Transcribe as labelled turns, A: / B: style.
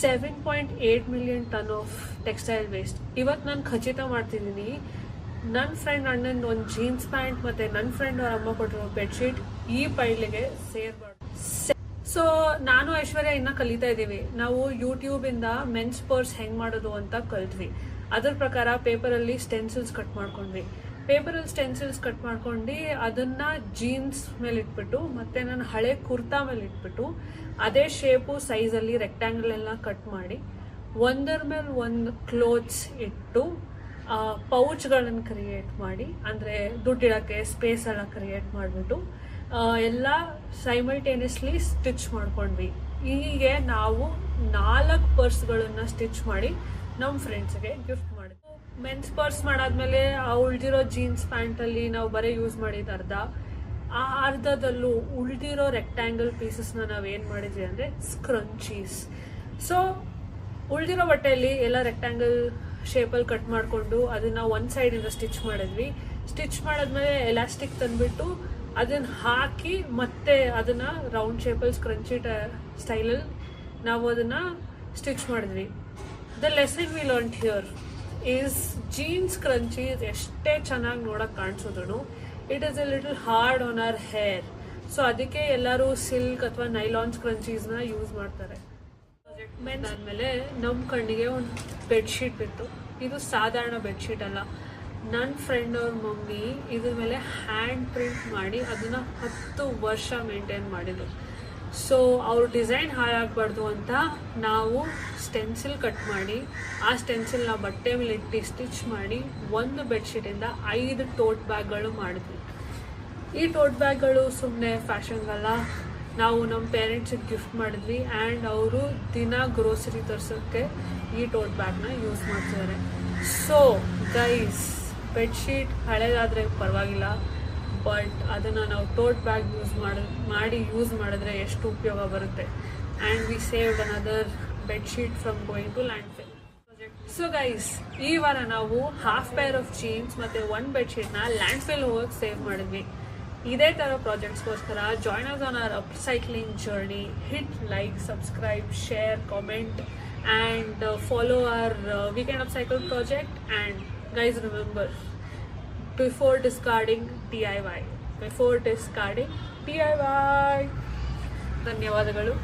A: 7.8 million ton of textile waste. ಇವತ್ತು ನಾನು ಖಚಿತ ಮಾಡ್ತಿದ್ದೀನಿ, ನನ್ನ ಫ್ರೆಂಡ್ ಅಣ್ಣನ ಒಂದು ಜೀನ್ಸ್ ಪ್ಯಾಂಟ್ ಮತ್ತೆ ನನ್ನ ಫ್ರೆಂಡ್ ಅವ್ರ ಅಮ್ಮ ಕೊಟ್ಟಿರೋ ಬೆಡ್ಶೀಟ್ ಈ ಪೈಲಿಗೆ ಸೇರ್ಬಾರ್ದು. ಸೊ ನಾನು ಐಶ್ವರ್ಯ ಇನ್ನ ಕಲಿತಾ ಇದ್ದೀವಿ. ನಾವು ಯೂಟ್ಯೂಬ್ ಇಂದ ಮೆನ್ಸ್ ಪರ್ಸ್ ಹೆಂಗ್ ಮಾಡೋದು ಅಂತ ಕಲ್ತ್ವಿ. ಅದ್ರ ಪ್ರಕಾರ ಪೇಪರಲ್ಲಿ ಸ್ಟೆನ್ಸಿಲ್ಸ್ ಕಟ್ ಮಾಡ್ಕೊಂಡ್ವಿ. ಪೇಪರಲ್ಲಿ ಸ್ಟೆನ್ಸಿಲ್ಸ್ ಕಟ್ ಮಾಡ್ಕೊಂಡು ಅದನ್ನ ಜೀನ್ಸ್ ಮೇಲೆ ಇಟ್ಬಿಟ್ಟು ಮತ್ತೆ ನನ್ನ ಹಳೆ ಕುರ್ತಾ ಮೇಲೆ ಇಟ್ಬಿಟ್ಟು ಅದೇ ಶೇಪು ಸೈಜಲ್ಲಿ ರೆಕ್ಟ್ಯಾಂಗಲ್ ಎಲ್ಲ ಕಟ್ ಮಾಡಿ ಒಂದರ ಮೇಲೆ ಒಂದು ಕ್ಲೋತ್ಸ್ ಇಟ್ಟು ಪೌಚ್ಗಳನ್ನು ಕ್ರಿಯೇಟ್ ಮಾಡಿ, ಅಂದರೆ ದುಡ್ಡಿಡೋಕ್ಕೆ ಸ್ಪೇಸ್ ಎಲ್ಲ ಕ್ರಿಯೇಟ್ ಮಾಡಿಬಿಟ್ಟು ಎಲ್ಲ ಸೈಮಲ್ಟೇನಿಯಸ್ಲಿ ಸ್ಟಿಚ್ ಮಾಡ್ಕೊಂಡ್ವಿ. ಹೀಗೆ ನಾವು 4 ಪರ್ಸ್ಗಳನ್ನು ಸ್ಟಿಚ್ ಮಾಡಿ ನಮ್ಮ ಫ್ರೆಂಡ್ಸ್ಗೆ ಗಿಫ್ಟ್ ಮಾಡಿದ್ವಿ. ಮೆನ್ಸ್ ಪರ್ಸ್ ಮಾಡಾದ್ಮೇಲೆ ಉಳಿದಿರೋ ಜೀನ್ಸ್ ಪ್ಯಾಂಟಲ್ಲಿ ನಾವು ಬರೀ ಯೂಸ್ ಮಾಡಿದ ಅರ್ಧದಲ್ಲೂ ಉಳಿದಿರೋ ರೆಕ್ಟ್ಯಾಂಗಲ್ ಪೀಸಸ್ನ ನಾವೇನು ಮಾಡಿದ್ವಿ ಅಂದರೆ ಸ್ಕ್ರಂಚೀಸ್. ಸೊ ಉಳಿದಿರೋ ಬಟ್ಟೆಯಲ್ಲಿ ಎಲ್ಲ ರೆಕ್ಟ್ಯಾಂಗಲ್ ಶೇಪಲ್ಲಿ ಕಟ್ ಮಾಡಿಕೊಂಡು ಅದನ್ನು ಒಂದು ಸೈಡಿಂದ ಸ್ಟಿಚ್ ಮಾಡಿದ್ವಿ. ಸ್ಟಿಚ್ ಮಾಡಾದ್ಮೇಲೆ ಎಲಾಸ್ಟಿಕ್ ತಂದುಬಿಟ್ಟು ಅದನ್ನು ಹಾಕಿ ಮತ್ತೆ ಅದನ್ನು ರೌಂಡ್ ಶೇಪಲ್ಲಿ ಸ್ಕ್ರಂಚಿ ಸ್ಟೈಲಲ್ಲಿ ನಾವು ಅದನ್ನು ಸ್ಟಿಚ್ ಮಾಡಿದ್ವಿ. The lesson we learn here is jeans scrunchies ಎಷ್ಟೇ ಚೆನ್ನಾಗಿ ನೋಡೋಕೆ ಕಾಣಿಸಿದ್ರು it is a little hard on our hair. So ಅದಕ್ಕೆ ಎಲ್ಲರೂ ಸಿಲ್ಕ್ ಅಥವಾ ನೈಲಾನ್ ಸ್ಕ್ರಂಚೀಸ್ನ ಯೂಸ್ ಮಾಡ್ತಾರೆ. ಮೆನ್ಸ್ ಆದಮೇಲೆ ನಮ್ಮ ಕಣ್ಣಿಗೆ ಒಂದು ಬೆಡ್ಶೀಟ್ ಬಿತ್ತು. ಇದು ಸಾಧಾರಣ ಬೆಡ್ಶೀಟ್ ಅಲ್ಲ. ನನ್ನ ಫ್ರೆಂಡ್ ಅವ್ರ ಮಮ್ಮಿ ಇದ್ರ ಮೇಲೆ ಹ್ಯಾಂಡ್ ಪ್ರಿಂಟ್ ಮಾಡಿ ಅದನ್ನು 10 ವರ್ಷ ಮೇಂಟೈನ್ ಮಾಡಿದ್ರು. ಸೊ ಅವ್ರ ಡಿಸೈನ್ ಹಾಳಾಗಬಾರ್ದು ಅಂತ ನಾವು ಸ್ಟೆನ್ಸಿಲ್ ಕಟ್ ಮಾಡಿ ಆ ಸ್ಟೆನ್ಸಿಲ್ನ ಬಟ್ಟೆ ಮೇಲೆ ಇಟ್ಟು ಸ್ಟಿಚ್ ಮಾಡಿ ಒಂದು ಬೆಡ್ಶೀಟಿಂದ 5 ಟೋಟ್ ಬ್ಯಾಗ್ಗಳು ಮಾಡಿದ್ವಿ. ಈ ಟೋಟ್ ಬ್ಯಾಗ್ಗಳು ಸುಮ್ಮನೆ ಫ್ಯಾಷನ್ಗಲ್ಲ, ನಾವು ನಮ್ಮ ಪೇರೆಂಟ್ಸಿಗೆ ಗಿಫ್ಟ್ ಮಾಡಿದ್ವಿ. ಆ್ಯಂಡ್ ಅವರು ದಿನ ಗ್ರೋಸರಿ ತರ್ಸೋಕ್ಕೆ ಈ ಟೋಟ್ ಬ್ಯಾಗ್ನ ಯೂಸ್ ಮಾಡ್ತಿದ್ದಾರೆ. ಸೊ ಗೈಸ್, ಬೆಡ್ಶೀಟ್ ಹಳೇದಾದರೆ ಪರವಾಗಿಲ್ಲ, ಬಟ್ ಅದನ್ನು ನಾವು ಟೋಟ್ ಬ್ಯಾಗ್ ಯೂಸ್ ಮಾಡಿದ್ರೆ ಎಷ್ಟು ಉಪಯೋಗ ಬರುತ್ತೆ. And we saved another bedsheet from going to landfill. So guys, ಈ ವಾರ ನಾವು ಹಾಫ್ ಪೇರ್ ಆಫ್ ಜೀನ್ಸ್ ಮತ್ತು 1 ಬೆಡ್ಶೀಟ್ನ ಲ್ಯಾಂಡ್ ಫಿಲ್ ಹೋಗೋಕೆ ಸೇವ್ ಮಾಡಿದ್ವಿ. ಇದೇ ಥರ ಪ್ರಾಜೆಕ್ಟ್ಸ್ಗೋಸ್ಕರ join us on our upcycling journey. Hit like, subscribe, share, comment and follow our weekend upcycle project. And guys, remember, before discarding DIY. ಧನ್ಯವಾದಗಳು.